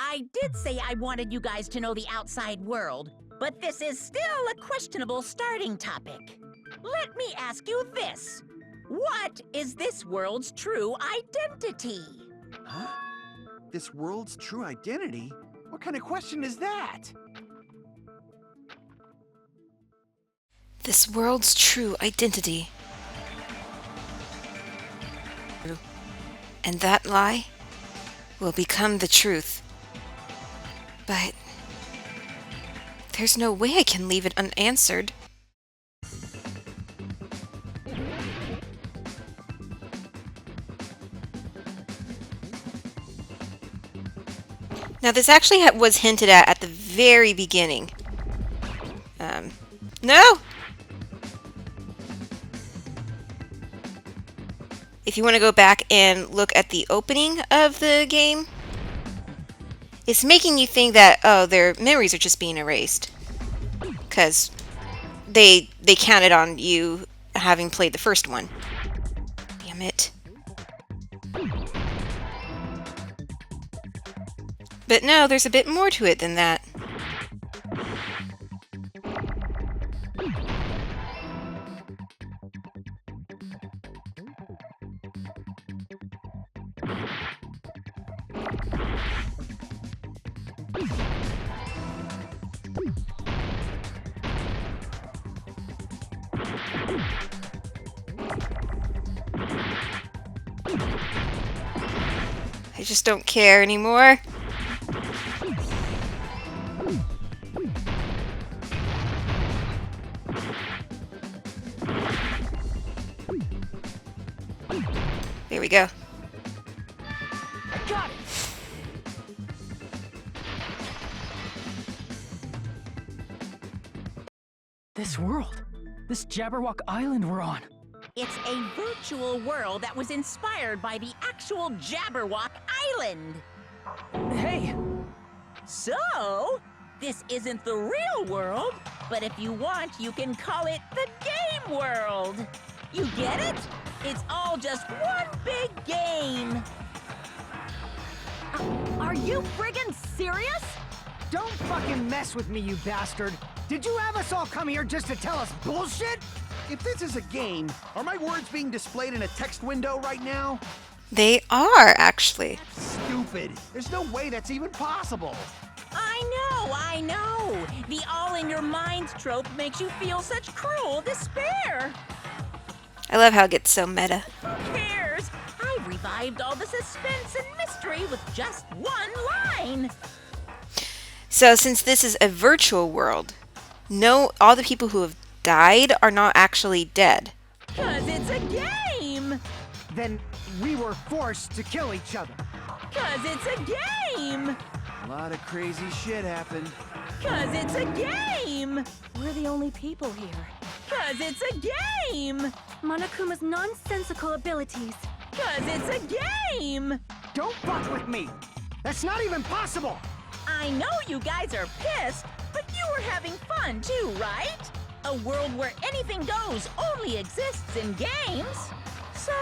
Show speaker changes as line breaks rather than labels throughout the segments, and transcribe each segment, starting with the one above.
I did say I wanted you guys to know the outside world, but this is still a questionable starting topic. Let me ask you this. What is this world's true identity?
Huh? This world's true identity? What kind of question is that?
This world's true identity. And that lie will become the truth. But there's no way I can leave it unanswered. Now this actually was hinted at the very beginning. No! If you want to go back and look at the opening of the game, it's making you think that, oh, their memories are just being erased. Because they counted on you having played the first one. Damn it. But no, there's a bit more to it than that. I just don't care anymore. There we go.
Got it!
This world. This Jabberwock Island we're on.
It's a virtual world that was inspired by the actual Jabberwock Island.
Hey!
So, this isn't the real world, but if you want, you can call it the game world. You get it? It's all just one big game.
Are you friggin' serious?
Don't fucking mess with me, you bastard! Did you have us all come here just to tell us bullshit?
If this is a game, are my words being displayed in a text window right now?
They are, actually.
Stupid. There's no way that's even possible.
I know. The all-in-your-minds trope makes you feel such cruel despair.
I love how it gets so meta.
Who cares? I've revived all the suspense and mystery with just one line.
So since this is a virtual world, no, all the people who have died are not actually dead.
'Cause it's a game.
Then we were forced to kill each other.
'Cause it's a game.
A lot of crazy shit happened.
'Cause it's a game.
We're the only people here.
'Cause it's a game.
Monokuma's nonsensical abilities.
'Cause it's a game.
Don't fuck with me! That's not even possible!
I know you guys are pissed, but you were having fun too, right? A world where anything goes only exists in games. So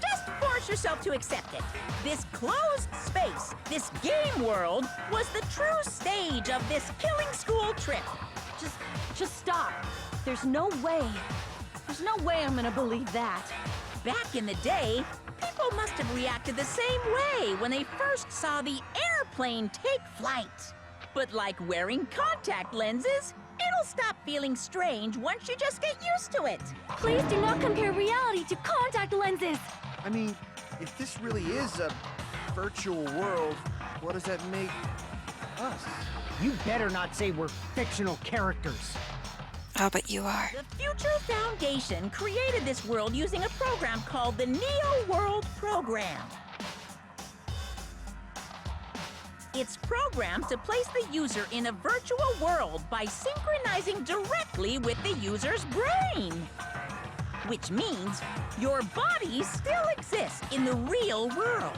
just force yourself to accept it. This closed space, this game world, was the true stage of this killing school trip.
Just stop. There's no way I'm gonna believe that.
Back in the day, people must have reacted the same way when they first saw the airplane take flight. But like wearing contact lenses, it'll stop feeling strange once you just get used to it.
Please do not compare reality to contact lenses.
I mean, if this really is a virtual world, what does that make us?
You better not say we're fictional characters.
Oh, but you are.
The Future Foundation created this world using a program called the Neo World Program. It's programmed to place the user in a virtual world by synchronizing directly with the user's brain. Which means your body still exists in the real world.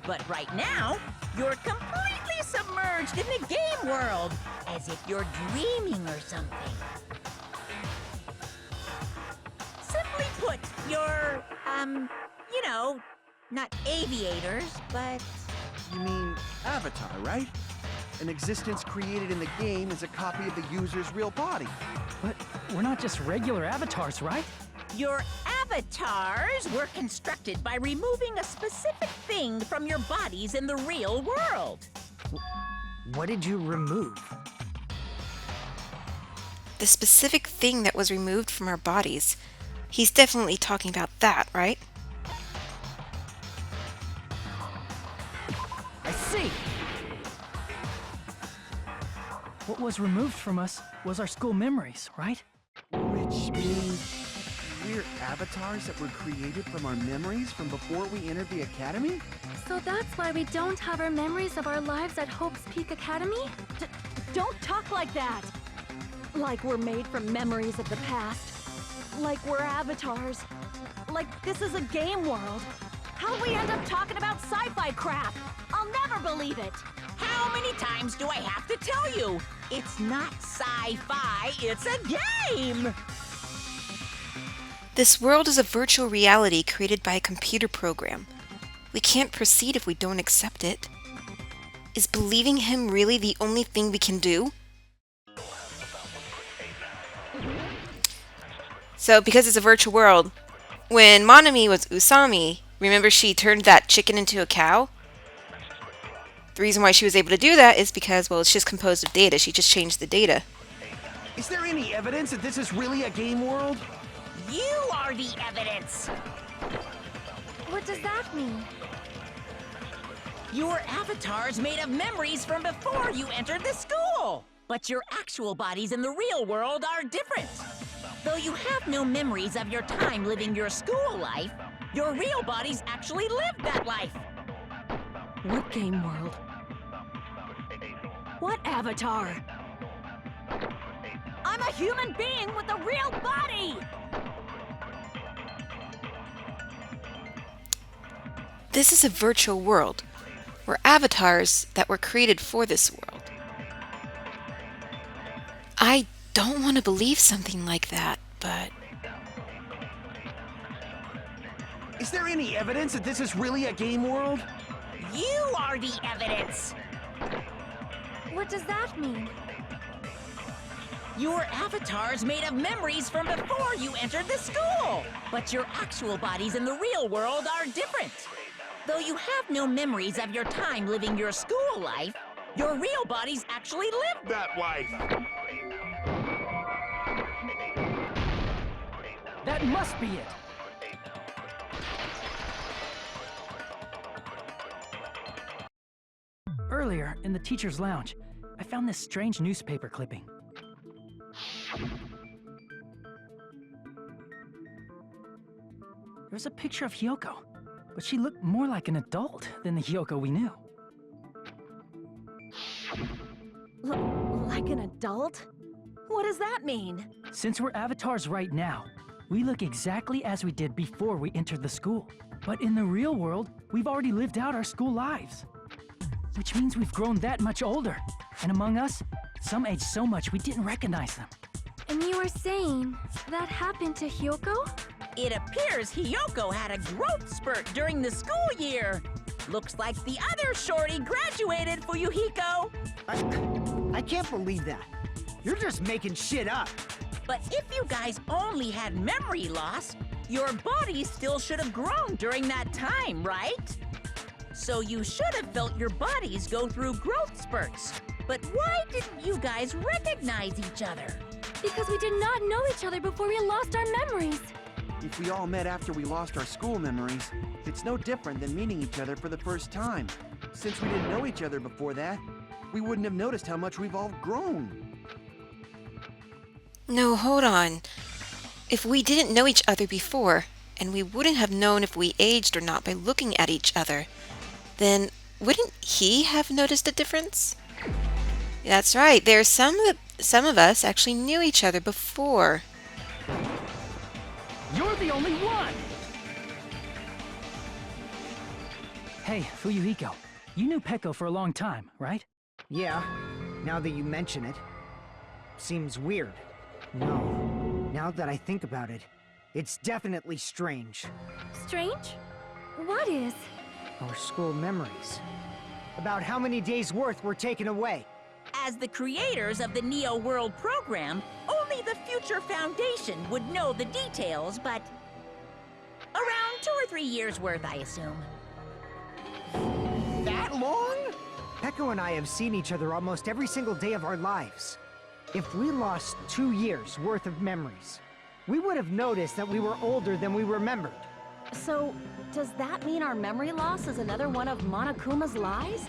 But right now, you're completely submerged in the game world, as if you're dreaming or something. Simply put, you're, you know, not aviators, but...
You mean Avatar, right? An existence created in the game is a copy of the user's real body.
But we're not just regular avatars, right?
Your avatars were constructed by removing a specific thing from your bodies in the real world.
What did you remove?
The specific thing that was removed from our bodies. He's definitely talking about that, right?
I see! What was removed from us was our school memories, right?
Which means we're avatars that were created from our memories from before we entered the academy?
So that's why we don't have our memories of our lives at Hope's Peak Academy?
Don't talk like that! Like we're made from memories of the past. Like we're avatars. Like this is a game world. How'd we end up talking about sci-fi crap? I'll never believe it!
How many times do I have to tell you? It's not sci-fi, it's a game!
This world is a virtual reality created by a computer program. We can't proceed if we don't accept it. Is believing him really the only thing we can do? So, because it's a virtual world, when Monami was Usami, remember she turned that chicken into a cow? The reason why she was able to do that is because, well, it's just composed of data. She just changed the data.
Is there any evidence that this is really a game world?
You are the evidence!
What does that mean?
Your avatar's made of memories from before you entered the school! But your actual bodies in the real world are different. Though you have no memories of your time living your school life, your real bodies actually lived that life.
What game world? What avatar? I'm a human being with a real body!
This is a virtual world. We're avatars that were created for this world. I don't want to believe something like that, but...
Is there any evidence that this is really a game world?
You are the evidence!
What does that mean?
Your avatar's made of memories from before you entered the school! But your actual bodies in the real world are different. Though you have no memories of your time living your school life, your real bodies actually lived that life!
That must be it! Earlier, in the teacher's lounge, I found this strange newspaper clipping. There was a picture of Hyoko, but she looked more like an adult than the Hyoko we knew.
Like an adult? What does that mean?
Since we're avatars right now, we look exactly as we did before we entered the school. But in the real world, we've already lived out our school lives. Which means we've grown that much older. And among us, some aged so much we didn't recognize them.
And you are saying that happened to Hyoko?
It appears Hyoko had a growth spurt during the school year. Looks like the other shorty graduated, Fuyuhiko.
I can't believe that. You're just making shit up.
But if you guys only had memory loss, your body still should have grown during that time, right? So you should have felt your bodies go through growth spurts. But why didn't you guys recognize each other?
Because we did not know each other before we lost our memories.
If we all met after we lost our school memories, it's no different than meeting each other for the first time. Since we didn't know each other before that, we wouldn't have noticed how much we've all grown.
No, hold on. If we didn't know each other before, and we wouldn't have known if we aged or not by looking at each other, then wouldn't he have noticed a difference? That's right, there's some of us actually knew each other before.
You're the only one! Hey, Fuyuhiko, you knew Peko for a long time, right?
Yeah, now that you mention it. Seems weird. No, now that I think about it, it's definitely strange.
Strange? What is?
Our school memories. about how many days' worth were taken away.
As the creators of the Neo World program, only the future Foundation would know the details, but around 2 or 3 years worth, I assume.
That long?
Peko and I have seen each other almost every single day of our lives. If we lost 2 years' worth of memories, we would have noticed that we were older than we remembered.
So, does that mean our memory loss is another one of Monokuma's lies?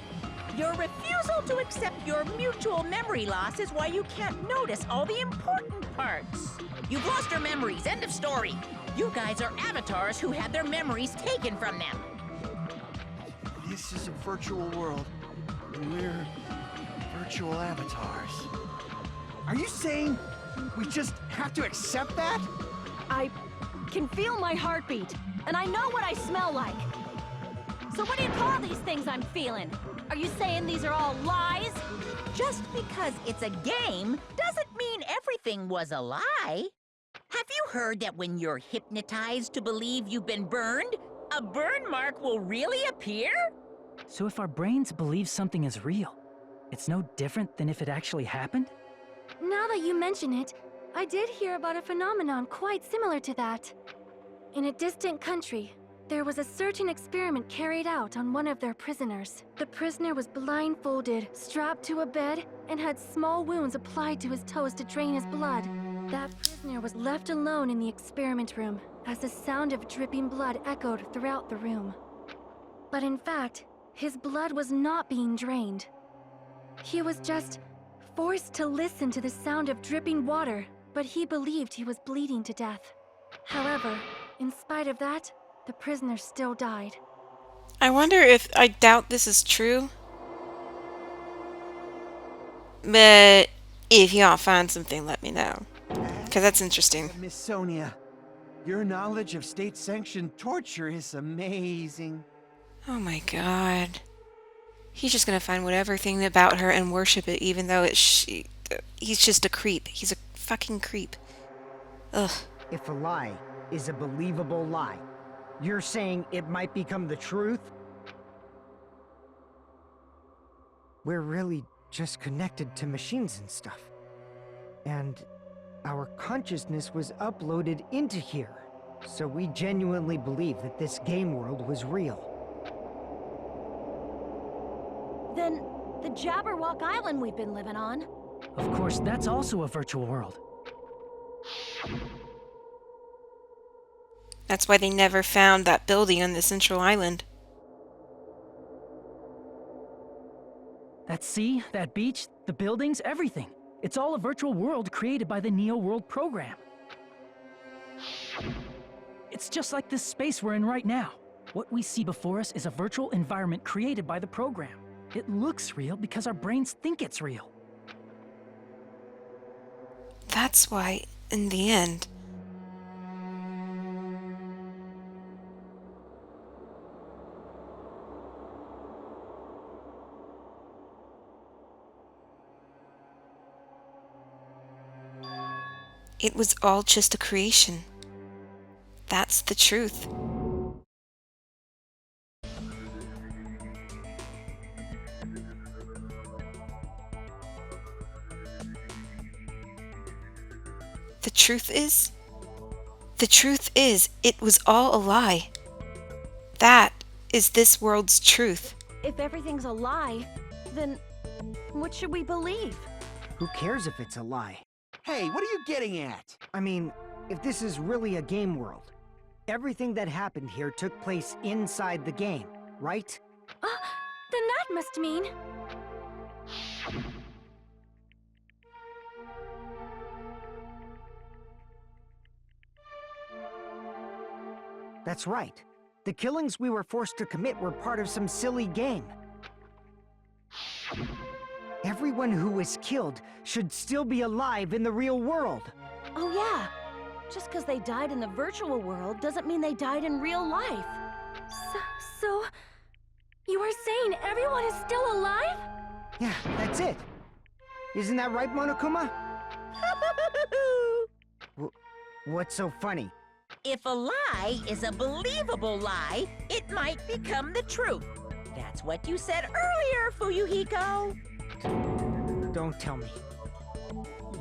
Your refusal to accept your mutual memory loss is why you can't notice all the important parts. You've lost your memories, end of story. You guys are avatars who had their memories taken from them.
This is a virtual world, and we're virtual avatars. Are you saying we just have to accept that?
I can feel my heartbeat, and I know what I smell like. So what do you call these things I'm feeling? Are you saying these are all lies?
Just because it's a game doesn't mean everything was a lie. Have you heard that when you're hypnotized to believe you've been burned, a burn mark will really appear?
So if our brains believe something is real, it's no different than if it actually happened?
Now that you mention it, I did hear about a phenomenon quite similar to that. In a distant country, there was a certain experiment carried out on one of their prisoners. The prisoner was blindfolded, strapped to a bed, and had small wounds applied to his toes to drain his blood. That prisoner was left alone in the experiment room, as the sound of dripping blood echoed throughout the room. But in fact, his blood was not being drained. He was just forced to listen to the sound of dripping water, but he believed he was bleeding to death. However, in spite of that, the prisoner still died.
I wonder if I doubt this is true. But if y'all find something, let me know. Because that's interesting.
Miss Sonia, your knowledge of state-sanctioned torture is amazing.
Oh my god. He's just gonna find whatever thing about her and worship it, even though he's just a creep. He's a fucking creep. Ugh.
If a lie is a believable lie, you're saying it might become the truth? We're really just connected to machines and stuff. And our consciousness was uploaded into here. So we genuinely believe that this game world was real.
Then, the Jabberwock Island we've been living on.
Of course, that's also a virtual world.
That's why they never found that building on the central island.
That sea, that beach, the buildings, everything. It's all a virtual world created by the Neo World program. It's just like this space we're in right now. What we see before us is a virtual environment created by the program. It looks real because our brains think it's real.
That's why, in the end, it was all just a creation. That's the truth. The truth is, it was all a lie. That is this world's truth.
If everything's a lie, then what should we believe?
Who cares if it's a lie?
Hey, what are you getting at?
I mean, if this is really a game world, everything that happened here took place inside the game, right?
Then that must mean...
That's right. The killings we were forced to commit were part of some silly game. Everyone who was killed should still be alive in the real world.
Oh yeah, just because they died in the virtual world doesn't mean they died in real life.
So... You are saying everyone is still alive?
Yeah, that's it. Isn't that right, Monokuma? What's so funny?
If a lie is a believable lie, it might become the truth. That's what you said earlier, Fuyuhiko.
Don't tell me.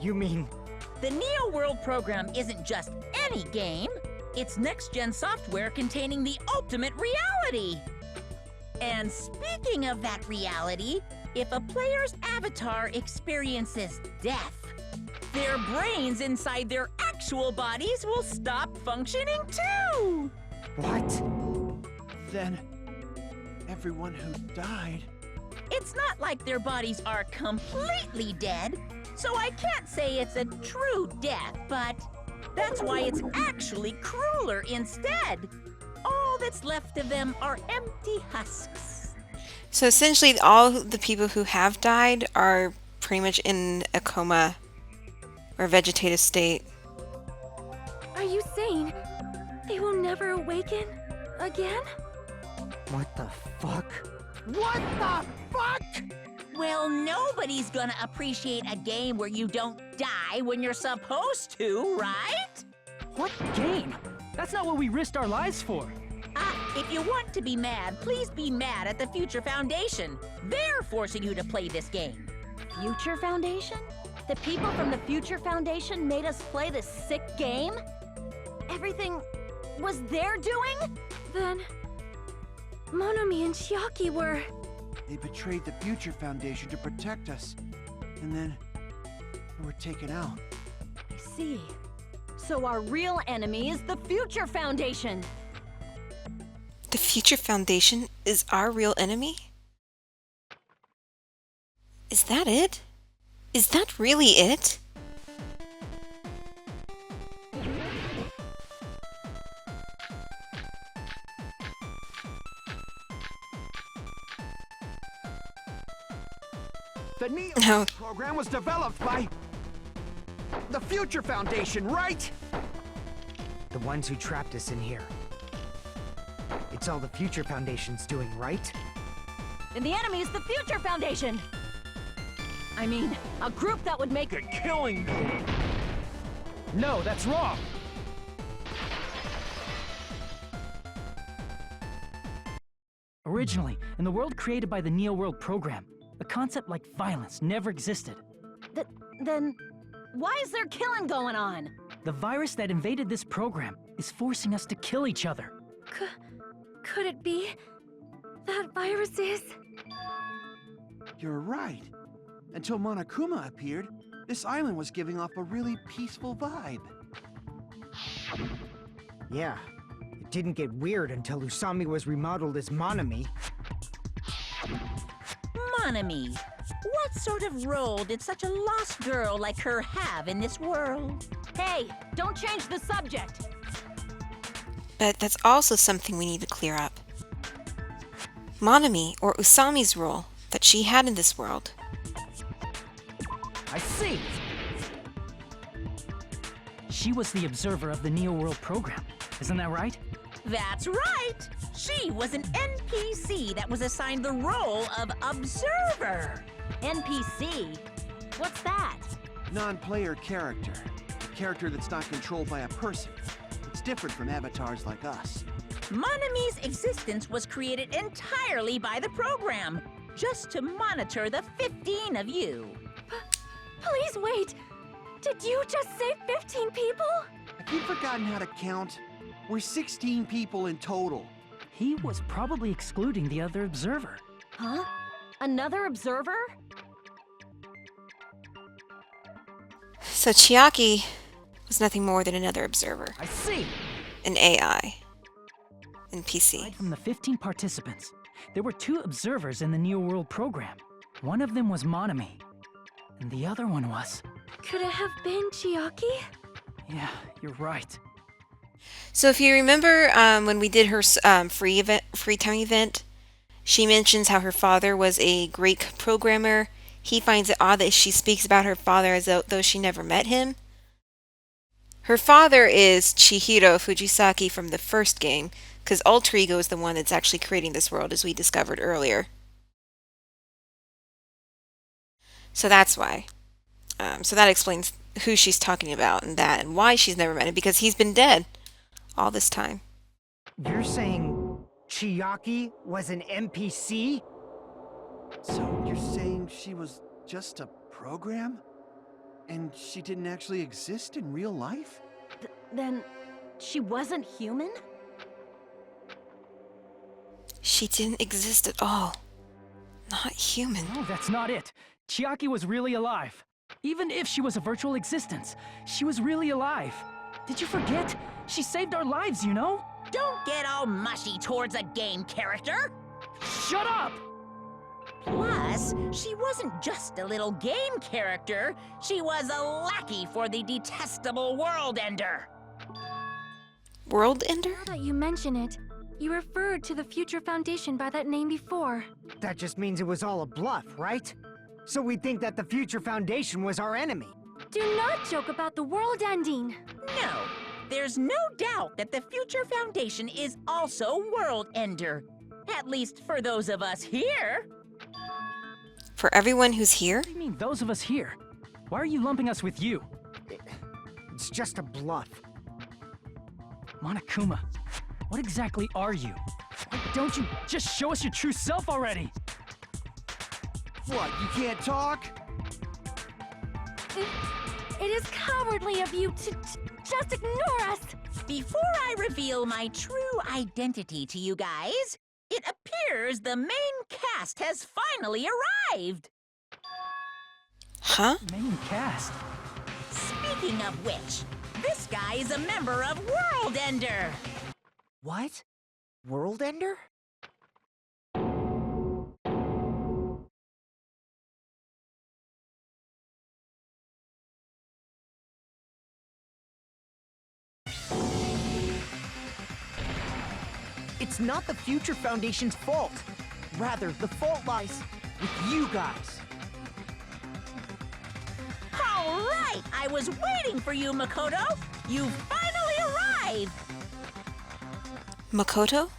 You mean...
The Neo World program isn't just any game. It's next-gen software containing the ultimate reality. And speaking of that reality, if a player's avatar experiences death, their brains inside their actual bodies will stop functioning too!
What?
Then, everyone who died...
It's not like their bodies are completely dead, so I can't say it's a true death, but that's why it's actually crueler instead. All that's left of them are empty husks.
So essentially, all the people who have died are pretty much in a coma or vegetative state.
Are you saying they will never awaken again?
What the fuck? What the fuck?
Well, nobody's gonna appreciate a game where you don't die when you're supposed to, right?
What game? That's not what we risked our lives for.
If you want to be mad, please be mad at the Future Foundation. They're forcing you to play this game.
Future Foundation? The people from the Future Foundation made us play this sick game? Everything was their doing?
Then Monomi and Chiaki were...
They betrayed the Future Foundation to protect us. And then... we were taken out.
I see. So our real enemy is the Future Foundation!
The Future Foundation is our real enemy? Is that it? Is that really it?
The Neo
No.
program was developed by... the Future Foundation, right?
The ones who trapped us in here. It's all the Future Foundation's doing, right?
And the enemy is the Future Foundation! I mean, a group that would make...
Killing me!
No, that's wrong. Originally, in the world created by the Neo World program, a concept like violence never existed.
Then, why is there killing going on?
The virus that invaded this program is forcing us to kill each other.
Could it be that virus is...
You're right. Until Monokuma appeared, this island was giving off a really peaceful vibe.
Yeah. It didn't get weird until Usami was remodeled as Monomi.
Monomi, what sort of role did such a lost girl like her have in this world?
Hey, don't change the subject!
But that's also something we need to clear up. Monomi, or Usami's role that she had in this world.
I see! She was the observer of the Neo World program. Isn't that right?
That's right! She was an NPC that was assigned the role of observer.
NPC? What's that?
Non-player character. A character that's not controlled by a person. It's different from avatars like us.
Monomi's existence was created entirely by the program, just to monitor the 15 of you.
Please wait! Did you just say 15 people?
Have you forgotten how to count? We're 16 people in total.
He was probably excluding the other observer.
Huh? Another observer?
So Chiaki was nothing more than another observer,
I see!
an AI, NPC.
Aside from the 15 participants, there were 2 observers in the Neo World program. One of them was Monomi, and the other one was...
Could it have been Chiaki?
Yeah, you're right.
So if you remember when we did her free time event, she mentions how her father was a Greek programmer. He finds it odd that she speaks about her father as though she never met him. Her father is Chihiro Fujisaki from the first game, because Alter Ego is the one that's actually creating this world, as we discovered earlier. So that's why. So that explains who she's talking about and why she's never met him, because he's been dead all this time.
You're saying Chiaki was an NPC?
So you're saying she was just a program? And she didn't actually exist in real life?
Then she wasn't human?
She didn't exist at all. Not human.
No, that's not it. Chiaki was really alive. Even if she was a virtual existence, she was really alive. Did you forget? She saved our lives, you know?
Don't get all mushy towards a game character.
Shut up!
Plus, she wasn't just a little game character. She was a lackey for the detestable World Ender.
World Ender?
Now that you mention it, you referred to the Future Foundation by that name before.
That just means it was all a bluff, right? So we think that the Future Foundation was our enemy.
Do not joke about the world ending.
No, there's no doubt that the Future Foundation is also World Ender. At least for those of us here.
For everyone who's here?
What do you mean, those of us here? Why are you lumping us with you?
It's just a bluff.
Monokuma, what exactly are you? Why don't you just show us your true self already?
What, you can't talk?
It is cowardly of you to just ignore us.
Before I reveal my true identity to you guys, it appears the main cast has finally arrived.
Huh?
Main cast.
Speaking of which, this guy is a member of World Ender.
What? World Ender?
It's not the Future Foundation's fault. Rather, the fault lies with you guys.
All right, I was waiting for you, Makoto. You finally arrived.
Makoto?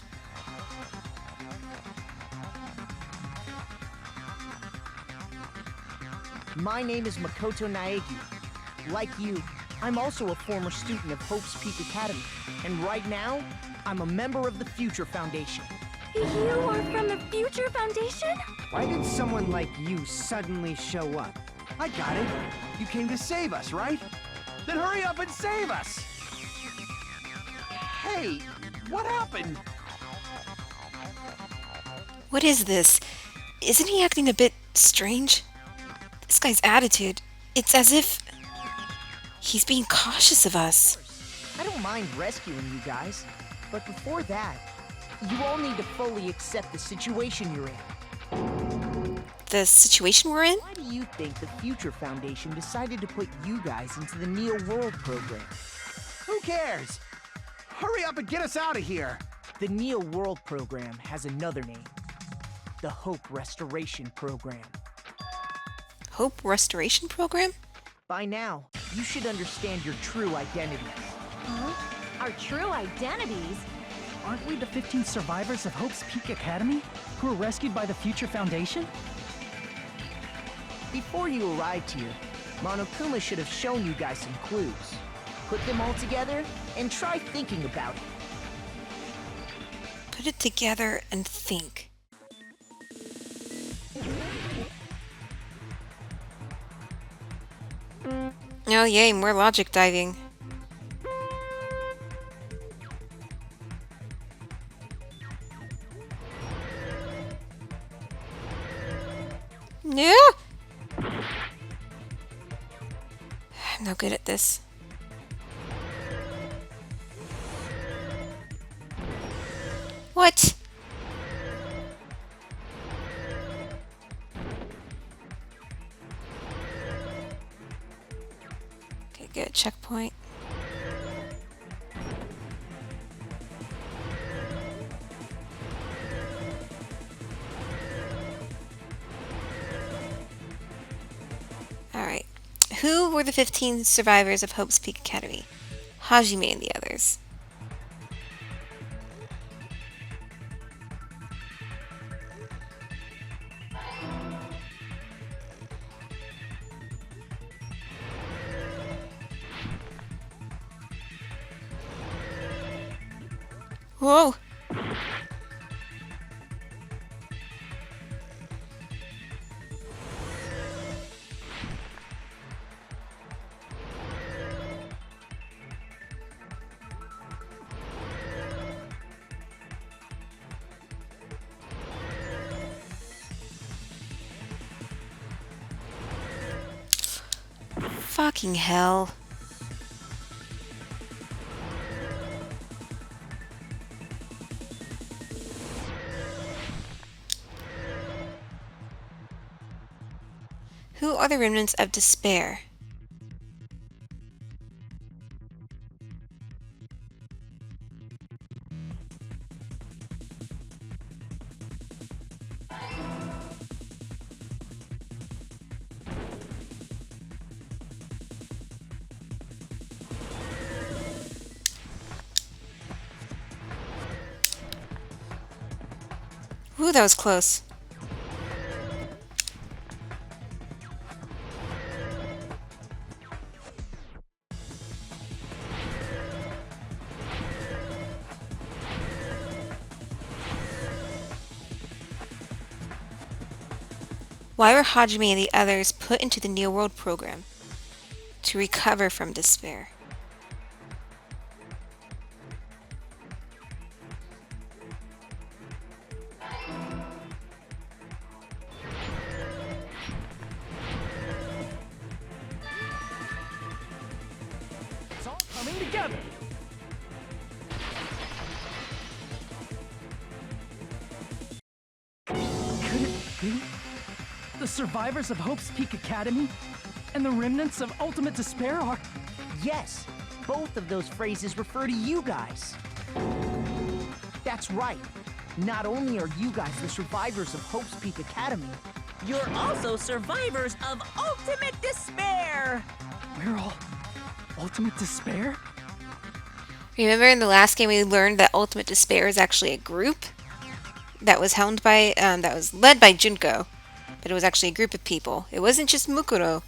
My name is Makoto Naegi. Like you, I'm also a former student of Hope's Peak Academy, and right now, I'm a member of the Future Foundation.
You are from the Future Foundation?
Why did someone like you suddenly show up?
I got it. You came to save us, right? Then hurry up and save us! Hey, what happened?
What is this? Isn't he acting a bit strange? This guy's attitude, it's as if he's being cautious of us.
I don't mind rescuing you guys, but before that, you all need to fully accept the situation you're in.
The situation we're in?
Why do you think the Future Foundation decided to put you guys into the Neo World program?
Who cares? Hurry up and get us out of here!
The Neo World program has another name. The Hope Restoration Program.
Hope Restoration Program?
By now, you should understand your true identities.
Huh? Our true identities?
Aren't we the 15 survivors of Hope's Peak Academy who were rescued by the Future Foundation?
Before you arrived here, Monokuma should have shown you guys some clues. Put them all together and try thinking about it.
Put it together and think. Oh yay, more logic diving. No! I'm no good at this. What? Okay, good. Checkpoint. Alright. Who were the 15 survivors of Hope's Peak Academy? Hajime and the others. Whoa! Fucking hell. Who are the remnants of despair? Ooh, that was close. Why were Hajime and the others put into the Neo World program? To recover from despair.
It's all coming together. Could it be the survivors of Hope's Peak Academy and the remnants of Ultimate Despair are...
Yes, both of those phrases refer to you guys. That's right. Not only are you guys the survivors of Hope's Peak Academy,
You're also survivors of Ultimate Despair!
We're all Ultimate Despair?
Remember in the last game we learned that Ultimate Despair is actually a group that was helmed by, that was led by Junko, but it was actually a group of people. It wasn't just Mukuro.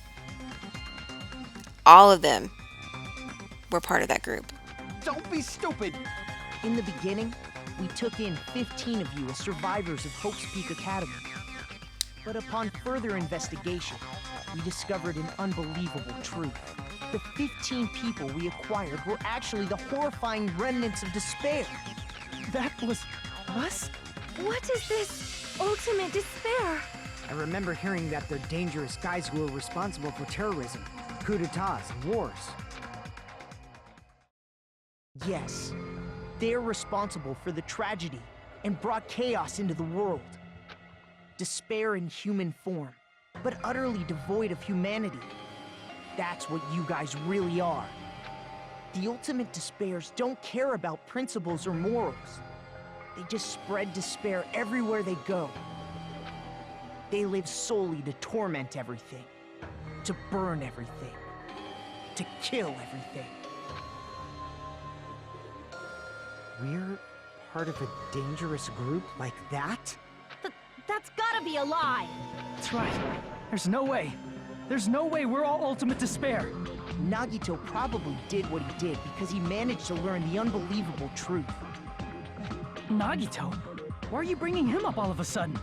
All of them were part of that group.
Don't be stupid!
in the beginning, we took in 15 of you as survivors of Hope's Peak Academy. But upon further investigation, we discovered an unbelievable truth. The 15 people we acquired were actually the horrifying remnants of despair.
That was us?
What is this ultimate despair?
I remember hearing that they're dangerous guys who are responsible for terrorism, coup d'etats, and wars.
Yes, they're responsible for the tragedy and brought chaos into the world. Despair in human form, but utterly devoid of humanity. That's what you guys really are. The ultimate despairs don't care about principles or morals. They just spread despair everywhere they go. They live solely to torment everything, to burn everything, to kill everything.
We're part of a dangerous group like that?
That's gotta be a lie!
That's right. There's no way. There's no way we're all Ultimate Despair.
Nagito probably did what he did because he managed to learn the unbelievable truth.
Nagito? Why are you bringing him up all of a sudden?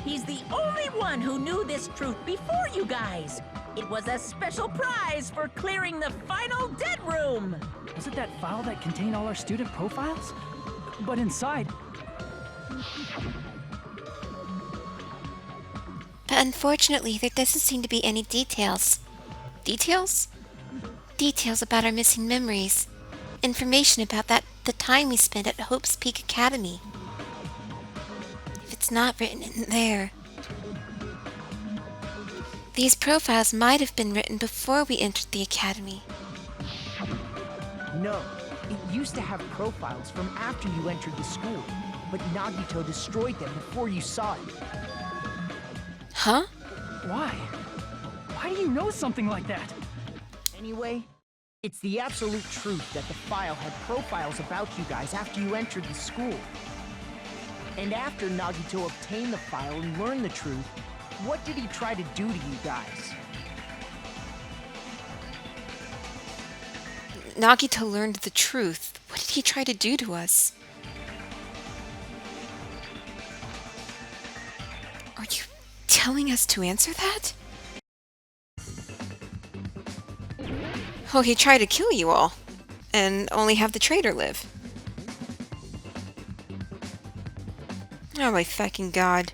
He's the only one who knew this truth before you guys. It was a special prize for clearing the final dead room.
Was it that file that contained all our student profiles? But inside...
But unfortunately, there doesn't seem to be any details. Details? Details about our missing memories. Information about the time we spent at Hope's Peak Academy. If it's not written in there... These profiles might have been written before we entered the Academy.
No, it used to have profiles from after you entered the school, but Nagito destroyed them before you saw it.
Huh?
Why? Why do you know something like that?
Anyway, it's the absolute truth that the file had profiles about you guys after you entered the school. And after Nagito obtained the file and learned the truth, what did he try to do to you guys?
Nagito learned the truth. What did he try to do to us? Are you telling us to answer that? Oh, he tried to kill you all, and only have the traitor live. Oh my fucking god.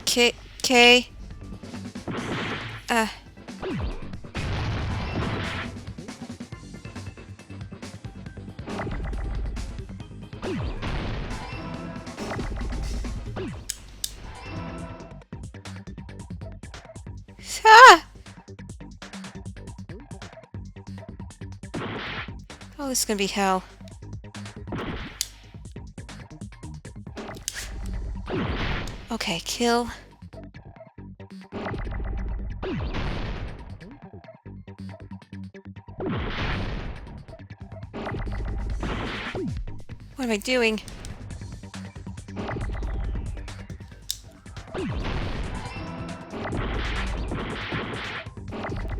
K... Ah! Oh, this is gonna be hell. Okay, kill. What am I doing?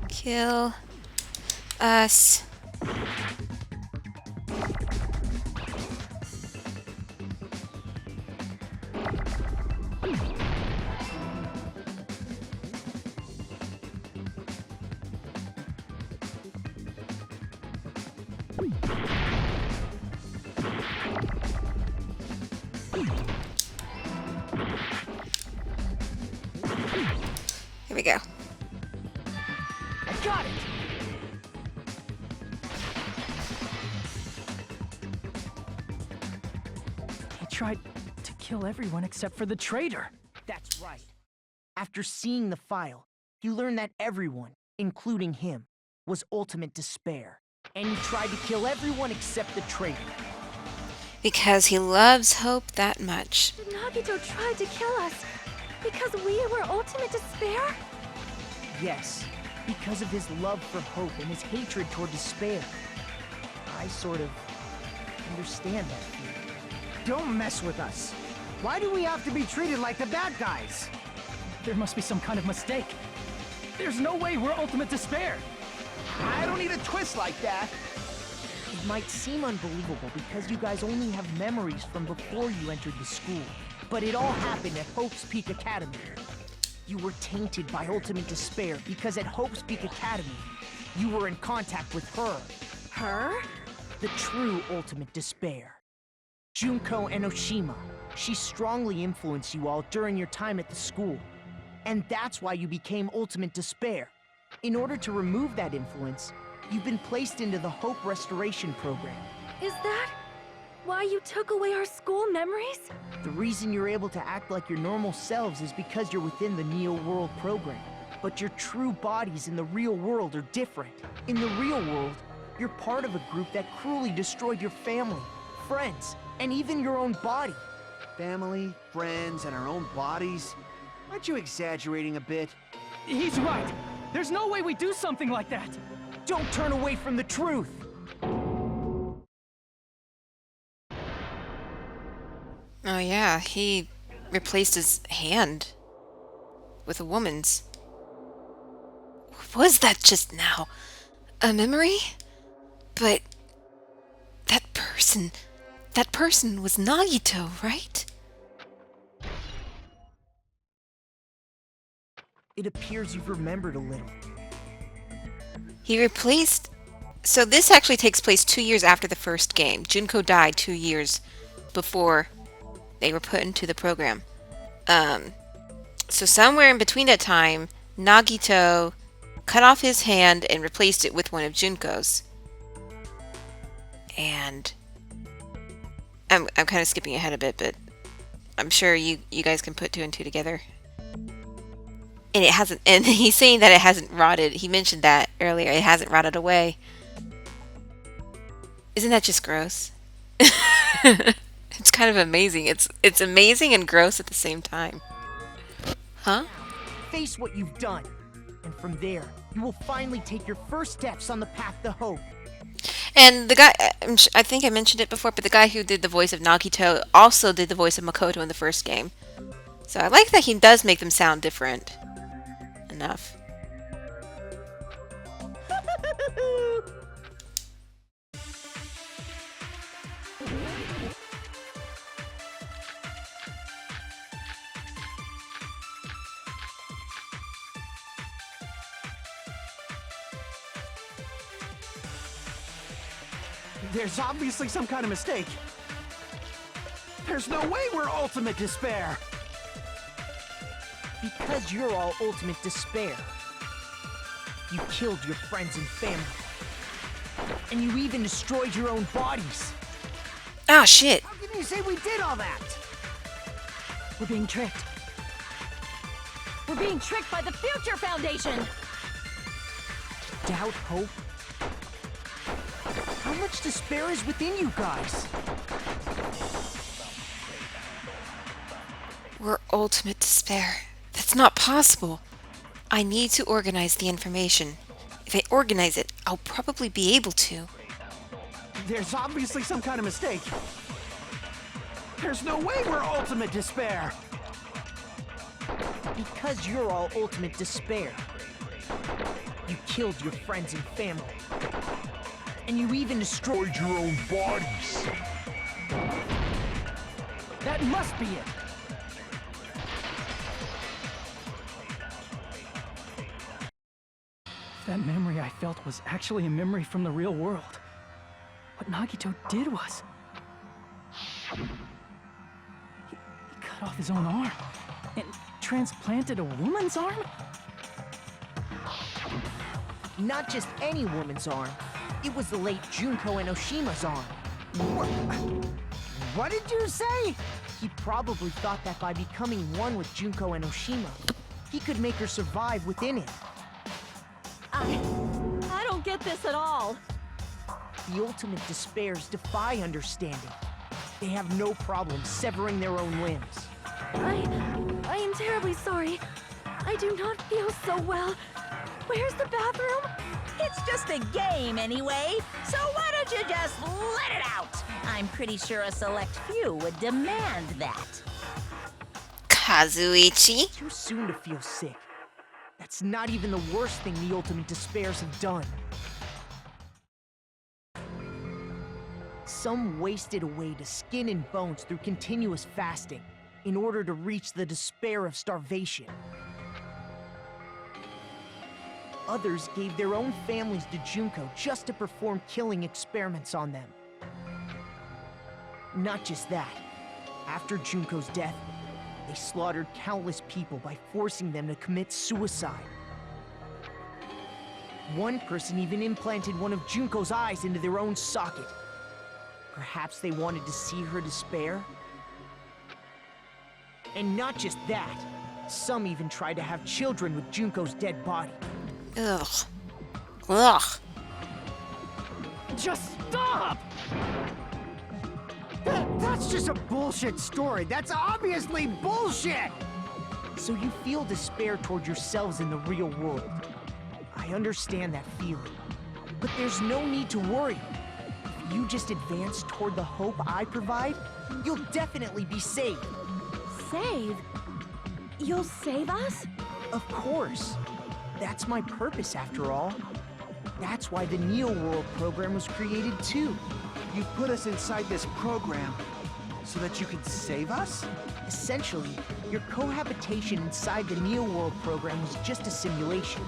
Kill us. Here we go.
I got it!
He tried to kill everyone except for the traitor.
That's right. After seeing the file, he learned that everyone, including him, was ultimate despair. And he tried to kill everyone except the traitor.
Because he loves Hope that much.
Nagito tried to kill us because we were ultimate despair?
Yes, because of his love for hope and his hatred toward despair. I sort of understand that feeling.
Don't mess with us. Why do we have to be treated like the bad guys?
There must be some kind of mistake. There's no way we're ultimate despair.
I don't need a twist like that.
It might seem unbelievable because you guys only have memories from before you entered the school. But it all happened at Hope's Peak Academy. You were tainted by ultimate despair because at Hope's Peak Academy, you were in contact with her.
Her?
The true ultimate despair. Junko Enoshima. She strongly influenced you all during your time at the school. And that's why you became ultimate despair. In order to remove that influence, you've been placed into the Hope Restoration Program.
Is that why you took away our school memories?
The reason you're able to act like your normal selves is because you're within the Neo World program. But your true bodies in the real world are different. In the real world, you're part of a group that cruelly destroyed your family, friends, and even your own body.
Family, friends, and our own bodies? Aren't you exaggerating a bit?
He's right. There's no way we do something like that.
Don't turn away from the truth!
Oh yeah, he replaced his hand with a woman's. What was that just now? A memory? But that person was Nagito, right?
It appears you've remembered a little.
He replaced... So this actually takes place 2 years after the first game. Junko died 2 years before they were put into the program. So somewhere in between that time, Nagito cut off his hand and replaced it with one of Junko's. And I'm kind of skipping ahead a bit, but I'm sure you guys can put two and two together. And it hasn't, and he's saying that it hasn't rotted. He mentioned that earlier. It hasn't rotted away. Isn't that just gross? It's kind of amazing. It's amazing and gross at the same time. Huh?
Face what you've done. And from there, you will finally take your first steps on the path to hope.
And the guy, I think I mentioned it before, but the guy who did the voice of Nagito also did the voice of Makoto in the first game. So I like that he does make them sound different enough.
There's obviously some kind of mistake. There's no way we're ultimate despair.
Because you're all ultimate despair. You killed your friends and family. And you even destroyed your own bodies.
Ah, shit.
How can you say we did all that?
We're being tricked. We're being tricked by the Future Foundation!
Doubt, hope. How much despair is within you guys?
We're ultimate despair. That's not possible. I need to organize the information. If I organize it, I'll probably be able to.
There's obviously some kind of mistake. There's no way we're ultimate despair.
Because you're all ultimate despair. You killed your friends and family. And you even destroyed your own bodies.
That must be it. If that memory I felt was actually a memory from the real world, what Nagito did was... He cut off his own arm and transplanted a woman's arm?
Not just any woman's arm. It was the late Junko Enoshima's arm.
What did you say?
He probably thought that by becoming one with Junko Enoshima, he could make her survive within him.
I don't get this at all.
The ultimate despairs defy understanding. They have no problem severing their own limbs.
I am terribly sorry. I do not feel so well. Where's the bathroom?
It's just a game anyway, so why don't you just let it out? I'm pretty sure a select few would demand that.
Kazuichi?
Too soon to feel sick. That's not even the worst thing the ultimate despairs have done. Some wasted away to skin and bones through continuous fasting in order to reach the despair of starvation. Others gave their own families to Junko just to perform killing experiments on them. Not just that. After Junko's death, they slaughtered countless people by forcing them to commit suicide. One person even implanted one of Junko's eyes into their own socket. Perhaps they wanted to see her despair? And not just that. Some even tried to have children with Junko's dead body.
Ugh. Ugh.
Just stop! That's just a bullshit story. That's obviously bullshit!
So you feel despair toward yourselves in the real world. I understand that feeling. But there's no need to worry. If you just advance toward the hope I provide, you'll definitely be saved.
Save? You'll save us?
Of course. That's my purpose, after all. That's why the Neo World program was created, too.
You put us inside this program so that you can save us?
Essentially, your cohabitation inside the Neo World program was just a simulation.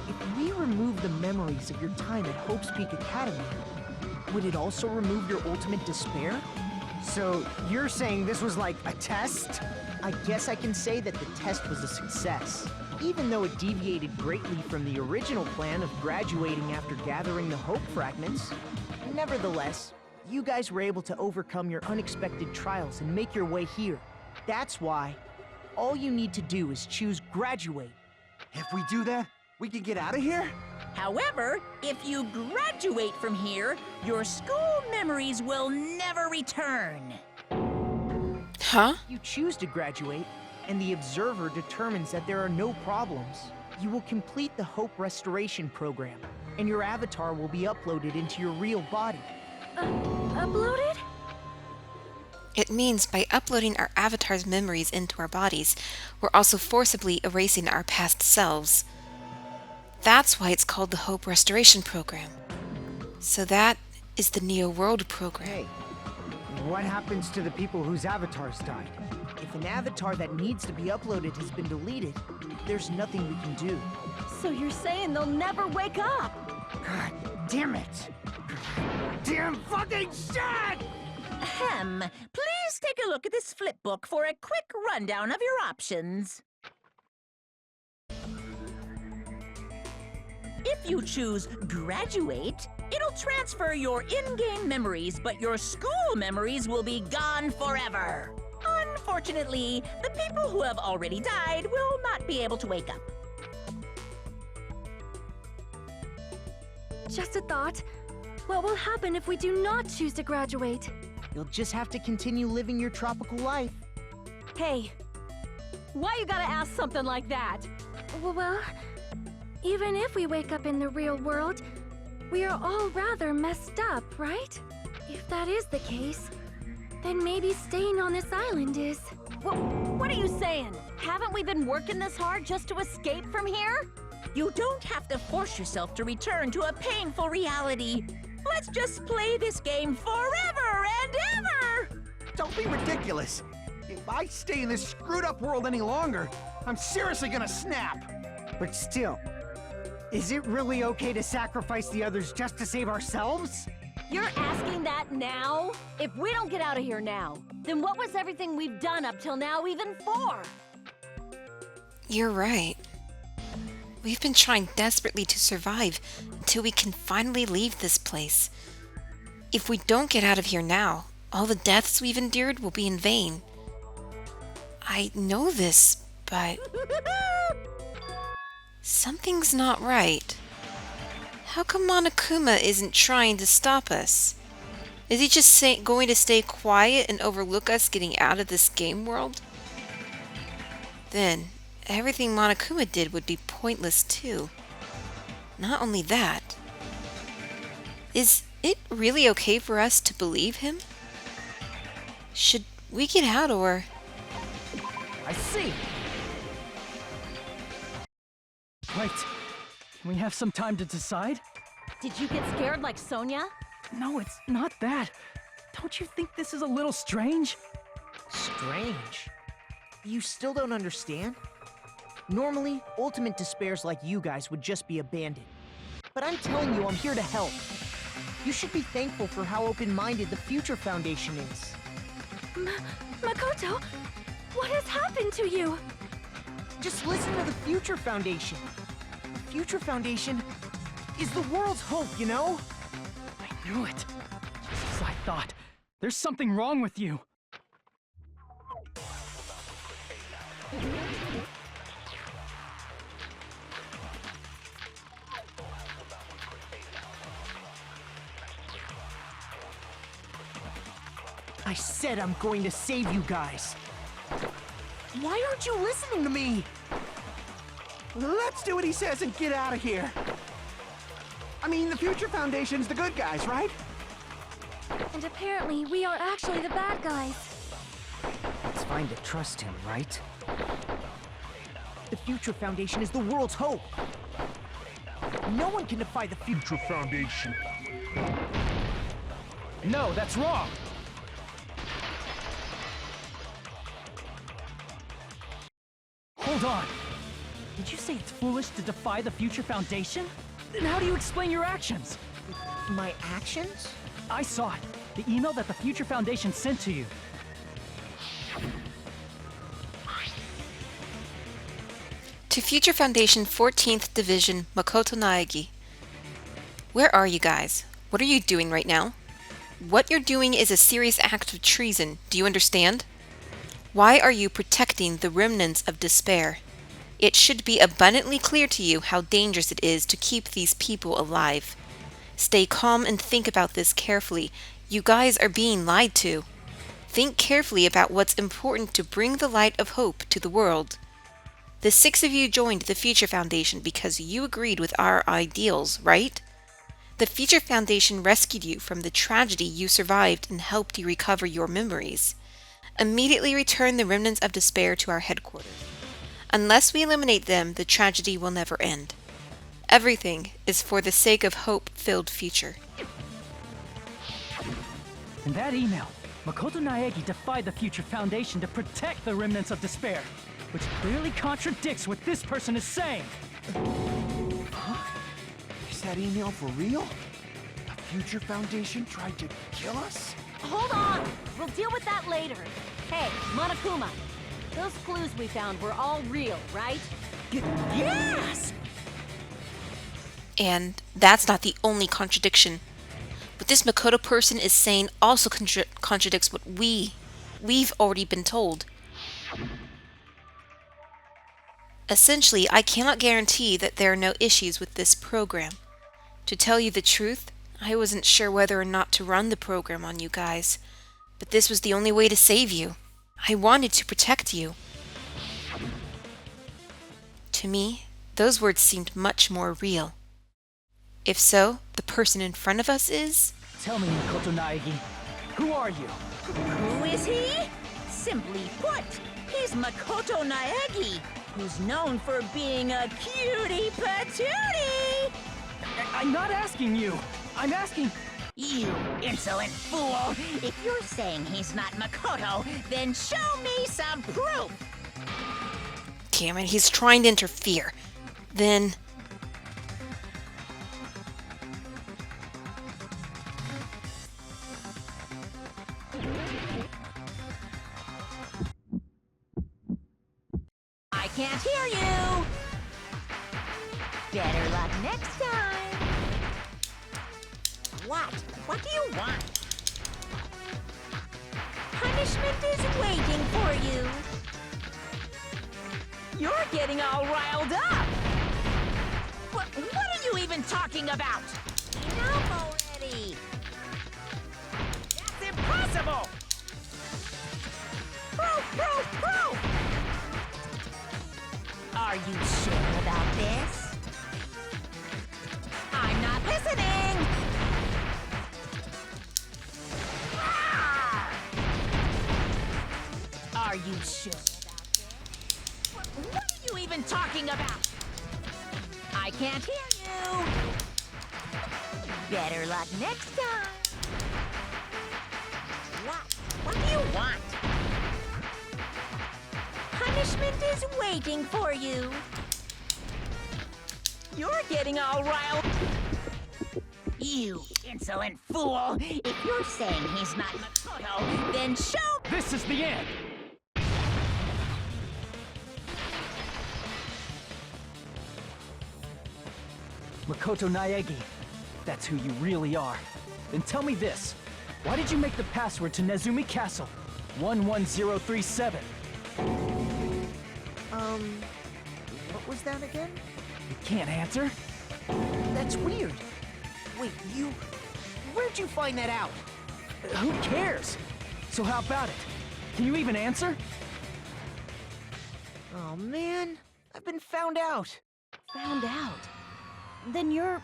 If we remove the memories of your time at Hope's Peak Academy, would it also remove your ultimate despair?
So you're saying this was like a test?
I guess I can say that the test was a success. Even though it deviated greatly from the original plan of graduating after gathering the Hope fragments. Nevertheless, you guys were able to overcome your unexpected trials and make your way here. That's why all you need to do is choose graduate.
If we do that, we can get out of here?
However, if you graduate from here, your school memories will never return.
Huh?
You choose to graduate, and the observer determines that there are no problems. You will complete the Hope Restoration program, and your avatar will be uploaded into your real body.
Uploaded?
It means by uploading our avatar's memories into our bodies, we're also forcibly erasing our past selves. That's why it's called the Hope Restoration Program. So that is the Neo World Program.
Hey, what happens to the people whose avatars died?
If an avatar that needs to be uploaded has been deleted, there's nothing we can do.
So you're saying they'll never wake up?
God damn it! Damn fucking shit!
Ahem. Please take a look at this flipbook for a quick rundown of your options. If you choose graduate, it'll transfer your in-game memories, but your school memories will be gone forever. Unfortunately, the people who have already died will not be able to wake up.
Just a thought. What will happen if we do not choose to graduate?
You'll just have to continue living your tropical life.
Hey, why you gotta ask something like that?
Well, even if we wake up in the real world, we are all rather messed up, right? If that is the case, then maybe staying on this island is...
What are you saying? Haven't we been working this hard just to escape from here?
You don't have to force yourself to return to a painful reality. Let's just play this game forever and ever!
Don't be ridiculous. If I stay in this screwed up world any longer, I'm seriously gonna snap.
But still, is it really okay to sacrifice the others just to save ourselves?
You're asking that now? If we don't get out of here now, then what was everything we've done up till now even for?
You're right. We've been trying desperately to survive until we can finally leave this place. If we don't get out of here now, all the deaths we've endured will be in vain. I know this, but... something's not right. How come Monokuma isn't trying to stop us? Is he just going to stay quiet and overlook us getting out of this game world? Then, everything Monokuma did would be pointless too. Not only that, is it really okay for us to believe him? Should we get out or...
I see. Wait, can we have some time to decide?
Did you get scared like Sonia?
No, it's not that. Don't you think this is a little strange?
Strange. You still don't understand? Normally, ultimate despairs like you guys would just be abandoned. But I'm telling you, I'm here to help. You should be thankful for how open-minded the Future Foundation is.
Makoto, what has happened to you?
Just listen to the Future Foundation. The Future Foundation is the world's hope, you know?
I knew it. Just as I thought. There's something wrong with you.
I said I'm going to save you guys. Why aren't you listening to me?
Let's do what he says and get out of here. I mean, the Future Foundation's the good guys, right?
And apparently, we are actually the bad guys.
It's fine to trust him, right?
The Future Foundation is the world's hope. No one can defy the Future Foundation.
No, that's wrong. Hold on. Did you say it's foolish to defy the Future Foundation? Then how do you explain your actions?
My actions?
I saw it. The email that the Future Foundation sent to you.
To Future Foundation 14th Division, Makoto Naegi. Where are you guys? What are you doing right now? What you're doing is a serious act of treason. Do you understand? Why are you protecting the remnants of despair? It should be abundantly clear to you how dangerous it is to keep these people alive. Stay calm and think about this carefully. You guys are being lied to. Think carefully about what's important to bring the light of hope to the world. The 6 of you joined the Future Foundation because you agreed with our ideals, right? The Future Foundation rescued you from the tragedy you survived and helped you recover your memories. Immediately return the remnants of despair to our headquarters. Unless we eliminate them, the tragedy will never end. Everything is for the sake of hope-filled future.
In that email, Makoto Naegi defied the Future Foundation to protect the remnants of despair, which clearly contradicts what this person is saying.
Is that email for real? The Future Foundation tried to kill us?
Hold on! We'll deal with that later. Hey, Monokuma, those clues we found were all real, right?
Yes!
And that's not the only contradiction. What this Makoto person is saying also contradicts what we've already been told. Essentially, I cannot guarantee that there are no issues with this program. To tell you the truth, I wasn't sure whether or not to run the program on you guys, but this was the only way to save you. I wanted to protect you. To me, those words seemed much more real. If so, the person in front of us is...
Tell me, Makoto Naegi, who are you?
Who is he? Simply put, he's Makoto Naegi, who's known for being a cutie patootie!
I'm not asking you. I'm asking...
You insolent fool! If you're saying he's not Makoto, then show me some proof!
Cameron, he's trying to interfere. Then...
I can't hear you! Better luck next time! What? What do you want? Punishment is waiting for you! You're getting all riled up! What are you even talking about? Enough already! That's impossible! Proof! Are you sure about this? I'm not listening! Ah! Are you sure about this? What are you even talking about? I can't hear you! Better luck next time! What do you want? Punishment is waiting for you. You're getting all riled. You insolent fool! If you're saying he's not Makoto, then show...
This is the end! Makoto Naegi, that's who you really are. Then tell me this. Why did you make the password to Nezumi Castle? 11037.
What was that again?
You can't answer?
That's weird. Wait, where'd you find that out?
Who cares? So how about it? Can you even answer?
Oh man, I've been found out.
Found out. Then you're...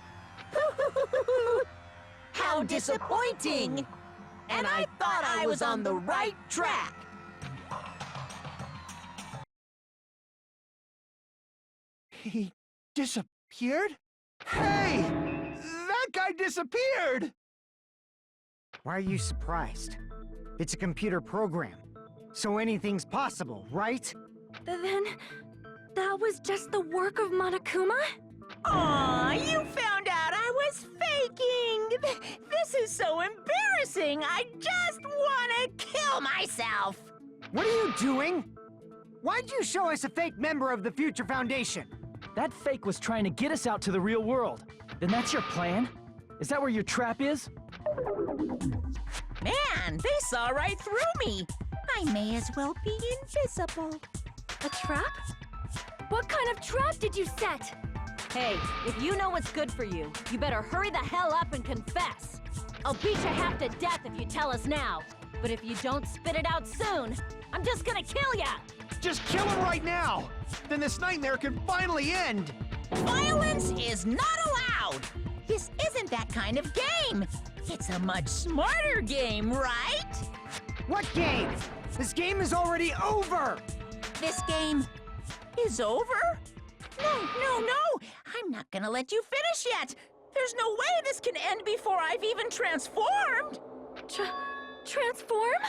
How disappointing! And I thought I was on the right track!
He disappeared? Hey! That guy disappeared!
Why are you surprised? It's a computer program, so anything's possible, right?
Then, that was just the work of Monokuma?
Aw, you found out I was faking! This is so embarrassing! I just want to kill myself!
What are you doing? Why'd you show us a fake member of the Future Foundation?
That fake was trying to get us out to the real world. Then that's your plan? Is that where your trap is?
Man, they saw right through me! I may as well be invisible.
A trap? What kind of trap did you set?
Hey, if you know what's good for you, you better hurry the hell up and confess. I'll beat you half to death if you tell us now. But if you don't spit it out soon, I'm just gonna kill ya!
Just kill him right now! Then this nightmare can finally end!
Violence is not allowed! This isn't that kind of game! It's a much smarter game, right?
What game? This game is already over!
This game is over? No! I'm not gonna let you finish yet! There's no way this can end before I've even transformed!
Transform?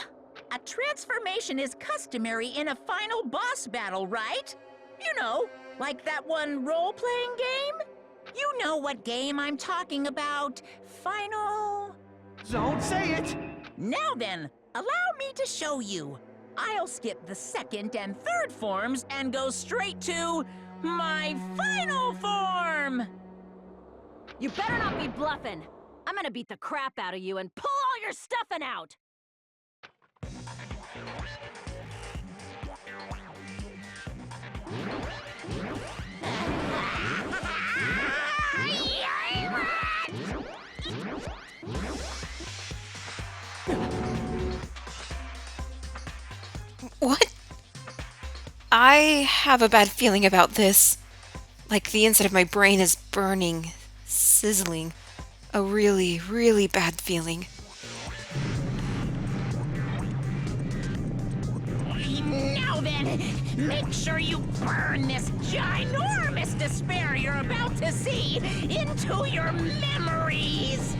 A transformation is customary in a final boss battle, right? You know, like that one role-playing game? You know what game I'm talking about. Final...
Don't say it!
Now then, allow me to show you. I'll skip the second and third forms and go straight to my final form!
You better not be bluffing. I'm gonna beat the crap out of you and pull all your stuffing out!
What? I have a bad feeling about this. Like the inside of my brain is burning, sizzling. A really, really bad feeling.
Now then, make sure you burn this ginormous despair you're about to see into your memories.